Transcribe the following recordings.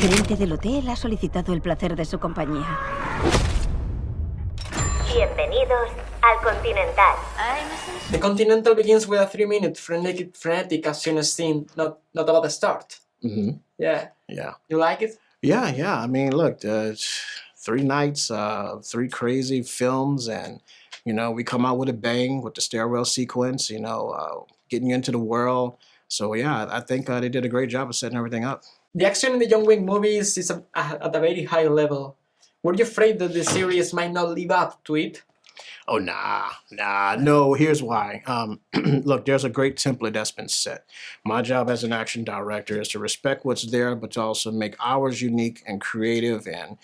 gerente del hotel ha solicitado el placer de su compañía. Bienvenidos al Continental. The Continental begins with a 3-minute frenetic action scene, not about the start. Mm-hmm. Yeah. Yeah. You like it? Yeah. I mean, look, 3 nights, 3 crazy films, and we come out with a bang with the stairwell sequence. Getting you into the world. So yeah, I think they did a great job of setting everything up. The action in the John Wick movies is at a very high level. Were you afraid that the series might not live up to it? Oh, nah, no, here's why. Look, there's a great template that's been set. My job as an action director is to respect what's there, but to also make ours unique and creative and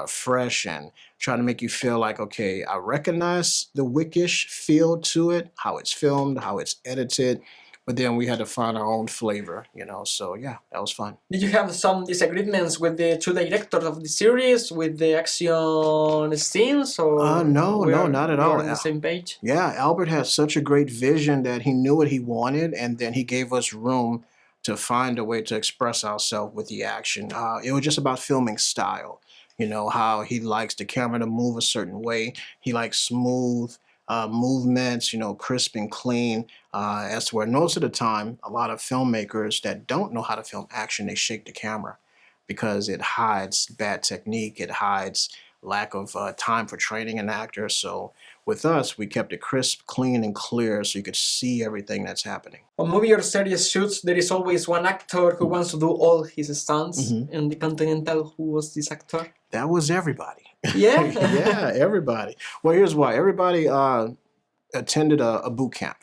fresh, and try to make you feel like, okay, I recognize the Wickish feel to it, how it's filmed, how it's edited, but then we had to find our own flavor, so yeah, that was fun. Did you have some disagreements with the 2 directors of the series, with the action scenes, or no, not at all. We're on the same page? Yeah, Albert had such a great vision that he knew what he wanted, and then he gave us room to find a way to express ourselves with the action. It was just about filming style, how he likes the camera to move a certain way. He likes smooth movements, crisp and clean, as to where most of the time, a lot of filmmakers that don't know how to film action, they shake the camera because it hides bad technique, it hides lack of time for training an actor. So with us, we kept it crisp, clean, and clear so you could see everything that's happening. On movie or series shoots, there is always one actor who wants to do all his stunts. Mm-hmm. In the Continental, who was this actor? That was everybody. Yeah? Yeah, everybody. Well, here's why. Everybody attended a boot camp,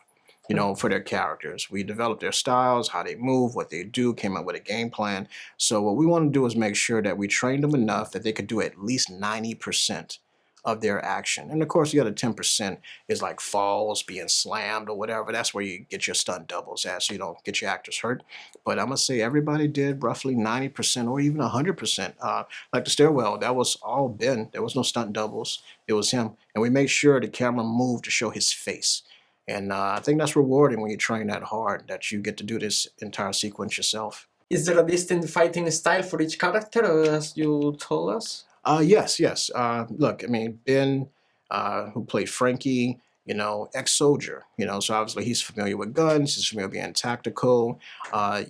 for their characters. We developed their styles, how they move, what they do, came up with a game plan. So what we want to do is make sure that we trained them enough that they could do at least 90% of their action. And of course, the other 10% is like falls, being slammed or whatever. That's where you get your stunt doubles at, so you don't get your actors hurt. But I'm going to say everybody did roughly 90% or even 100%. Like the stairwell, that was all Ben. There was no stunt doubles. It was him. And we made sure the camera moved to show his face. And I think that's rewarding when you train that hard, that you get to do this entire sequence yourself. Is there a distinct fighting style for each character, as you told us? Yes. Look, I mean, Ben, who played Frankie, ex-soldier, so obviously he's familiar with guns, he's familiar with being tactical.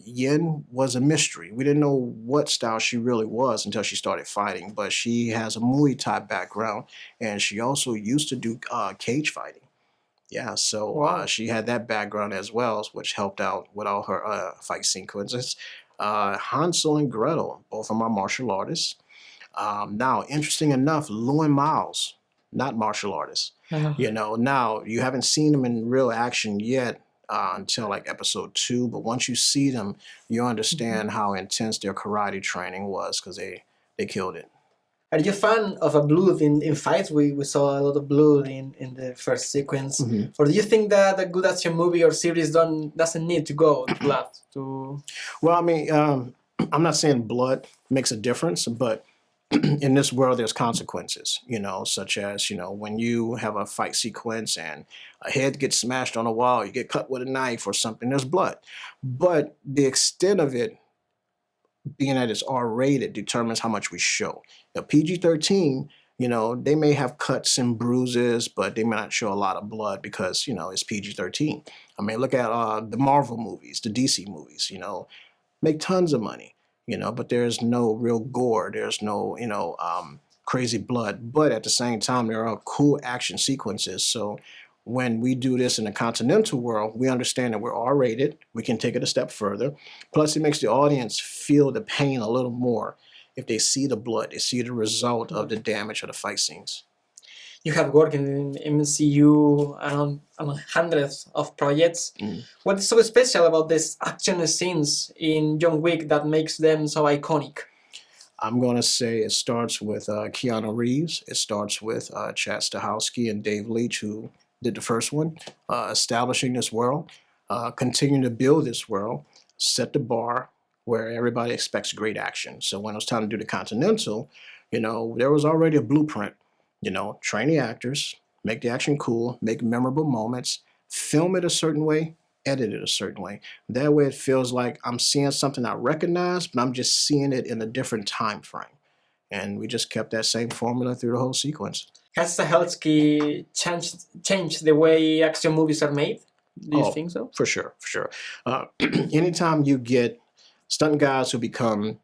Yin was a mystery. We didn't know what style she really was until she started fighting, but she has a Muay Thai background, and she also used to do cage fighting. Yeah, so Wow. she had that background as well, which helped out with all her fight sequences. Hansel and Gretel, both of my martial artists. Now, interesting enough, Lewin Miles, not martial artists. Now you haven't seen them in real action yet until like episode 2, but once you see them, you understand how intense their karate training was, because they killed it. Are you a fan of a blood in fights? We saw a lot of blood in the first sequence. Mm-hmm. Or do you think that a good action movie or series doesn't need to go to blood? Well, I mean, I'm not saying blood makes a difference, but in this world, there's consequences, such as, when you have a fight sequence and a head gets smashed on a wall, you get cut with a knife or something, there's blood. But the extent of it, being that it's R-rated, determines how much we show. Now, PG-13, they may have cuts and bruises, but they may not show a lot of blood because, it's PG-13. I mean, look at the Marvel movies, the DC movies, make tons of money. But there's no real gore. There's no, crazy blood. But at the same time, there are cool action sequences. So when we do this in the continental world, we understand that we're R-rated. We can take it a step further. Plus, it makes the audience feel the pain a little more if they see the blood, they see the result of the damage of the fight scenes. You have worked in MCU on hundreds of projects. What is so special about these action scenes in John Wick that makes them so iconic? I'm going to say it starts with Keanu Reeves. It starts with Chad Stahelski and Dave Leitch, who did the first one, establishing this world, continuing to build this world, set the bar where everybody expects great action. So when it was time to do the Continental, there was already a blueprint. Train the actors, make the action cool, make memorable moments, film it a certain way, edited a certain way. That way it feels like I'm seeing something I recognize, but I'm just seeing it in a different time frame. And we just kept that same formula through the whole sequence. Has Stahelski changed the way action movies are made? Do you think so? For sure, for sure. Anytime you get stunt guys who become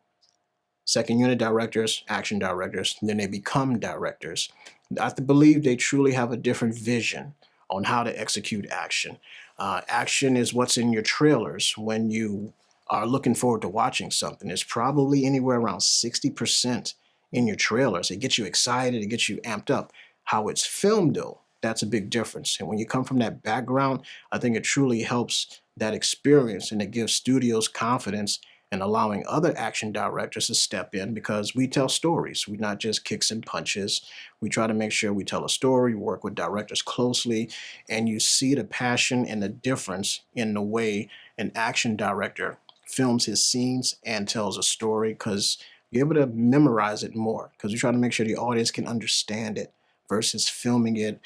second unit directors, action directors, then they become directors, I believe they truly have a different vision on how to execute action. Action is what's in your trailers when you are looking forward to watching something. It's probably anywhere around 60% in your trailers. It gets you excited, it gets you amped up. How it's filmed though, that's a big difference. And when you come from that background, I think it truly helps that experience, and it gives studios confidence in allowing other action directors to step in, because we tell stories. We're not just kicks and punches. We try to make sure we tell a story, work with directors closely, and you see the passion and the difference in the way an action director films his scenes and tells a story, because you're able to memorize it more, because we try to make sure the audience can understand it versus filming it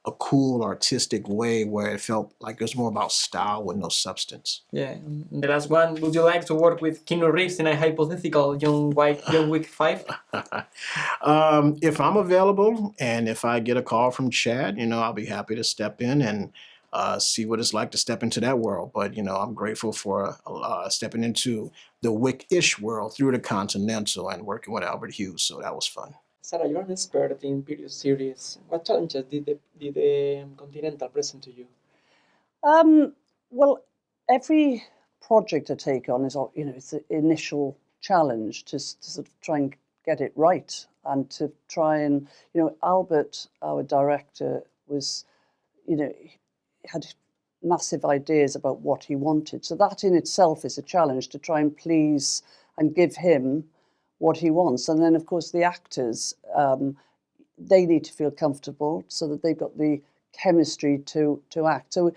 a cool artistic way where it felt like it was more about style with no substance. Yeah. And the last one, would you like to work with Keanu Reeves in a hypothetical John Wick 5? If I'm available and if I get a call from Chad, I'll be happy to step in and see what it's like to step into that world. But, I'm grateful for stepping into the Wick-ish world through the Continental and working with Albert Hughes, so that was fun. Sarah, you're an expert in period series. What challenges did the Continental present to you? Well, every project I take on is, it's an initial challenge to sort of try and get it right, and to try and, Albert, our director, was, had massive ideas about what he wanted. So that in itself is a challenge, to try and please and give him what he wants. And then, of course, the actors, they need to feel comfortable so that they've got the chemistry to act. So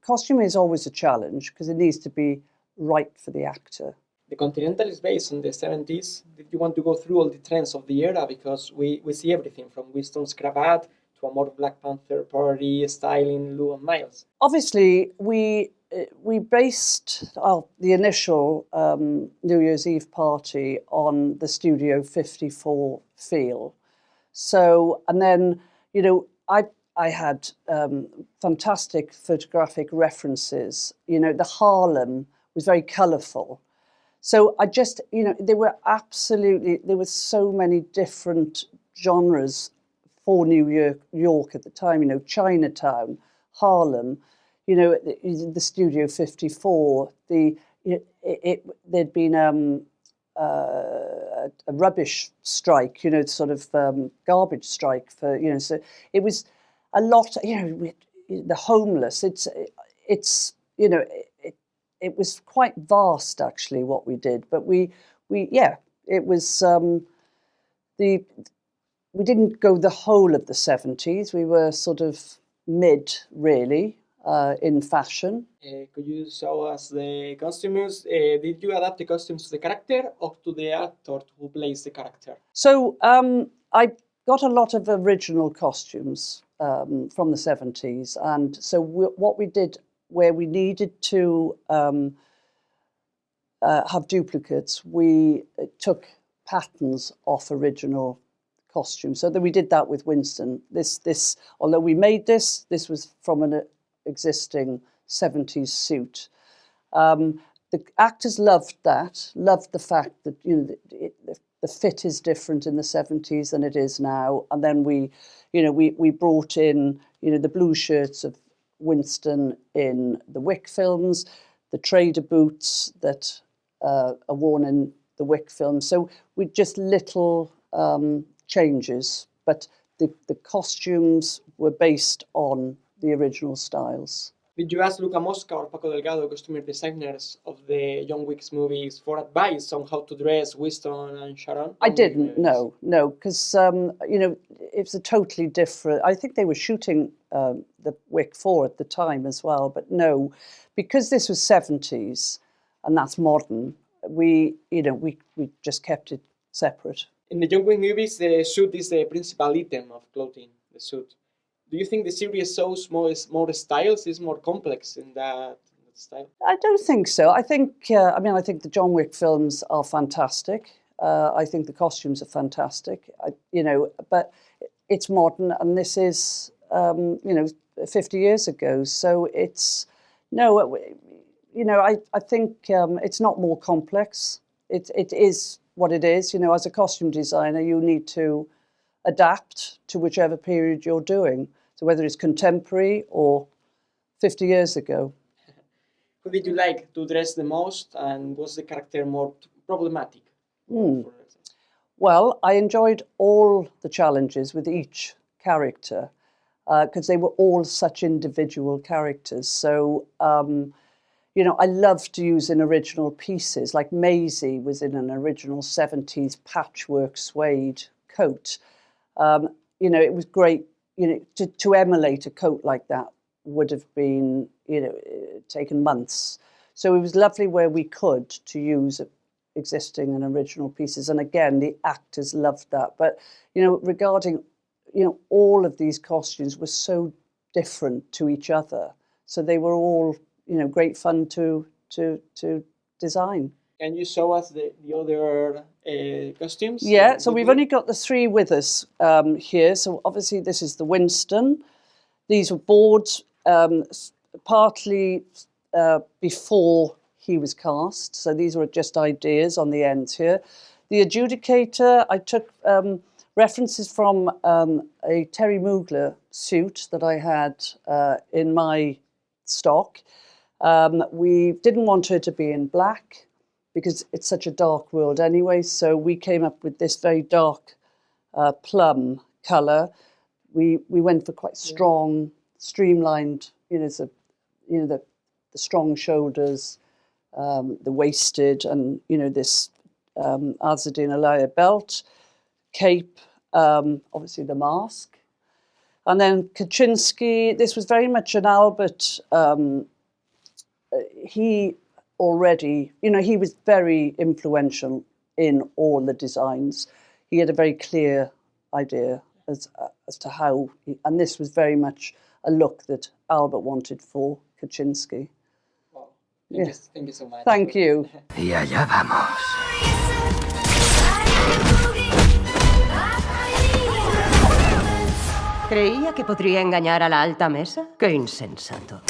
costuming is always a challenge because it needs to be right for the actor. The Continental is based on the 70s. Did you want to go through all the trends of the era? Because we see everything from Winston's cravat to a more Black Panther parody, styling, Lou and Miles. Obviously, we based the initial New Year's Eve party on the Studio 54 feel. So, and then, I had fantastic photographic references. The Harlem was very colourful. So I just, there were so many different genres for New York at the time, Chinatown, Harlem, the Studio 54, there'd been a rubbish strike, sort of garbage strike for, so it was a lot, the homeless, it was quite vast actually what we did, but it was, we didn't go the whole of the 70s, we were sort of mid really, in fashion. Could you show us the costumes? Did you adapt the costumes to the character or to the actor who plays the character? So I got a lot of original costumes from the 70s, and so what we did, where we needed to have duplicates, we took patterns off original costumes. So that we did that with Winston. This, although we made this was from an existing 70s suit. The actors loved that, loved the fact that the fit is different in the 70s than it is now. And then we brought in the blue shirts of Winston in the Wick films, the trader boots that are worn in the Wick films. So we just little changes, but the costumes were based on the original styles. Did you ask Luca Mosca or Paco Delgado, costume designers of the John Wick's movies, for advice on how to dress Winston and Sharon? I didn't, no, because it's a totally different. I think they were shooting the Wick 4 at the time as well, but no, because this was 70s and that's modern. We just kept it separate. In the John Wick movies, the suit is the principal item of clothing. The suit. Do you think the series shows more styles, is more complex in that style? I don't think so. I think I think the John Wick films are fantastic. I think the costumes are fantastic. But it's modern, and this is 50 years ago. So it's I think it's not more complex. It is what it is. As a costume designer, you need to adapt to whichever period you're doing. So whether it's contemporary or 50 years ago. Who did you like to dress the most, and was the character more problematic? Well, I enjoyed all the challenges with each character because they were all such individual characters. So, I love to use in original pieces. Like Maisie was in an original 70s patchwork suede coat. It was great. To emulate a coat like that would have been, taken months. So it was lovely where we could to use existing and original pieces. And again, the actors loved that. But, regarding, all of these costumes were so different to each other. So they were all, great fun to design. Can you show us the other costumes? Yeah, so we've only got the three with us here. So obviously this is the Winston. These were boards partly before he was cast. So these were just ideas on the ends here. The adjudicator, I took references from a Terry Mugler suit that I had in my stock. We didn't want her to be in black because it's such a dark world anyway. So we came up with this very dark plum colour. We went for quite strong, streamlined, the strong shoulders, the waisted, and this Azadine Alaya belt, cape, obviously the mask, and then Kaczynski. This was very much an Albert. He already, he was very influential in all the designs. He had a very clear idea as to how, and this was very much a look that Albert wanted for Kaczynski. Wow. Thank you so much. Thank you. Y allá vamos. Creía que podría engañar a la alta mesa. ¡Qué insensato!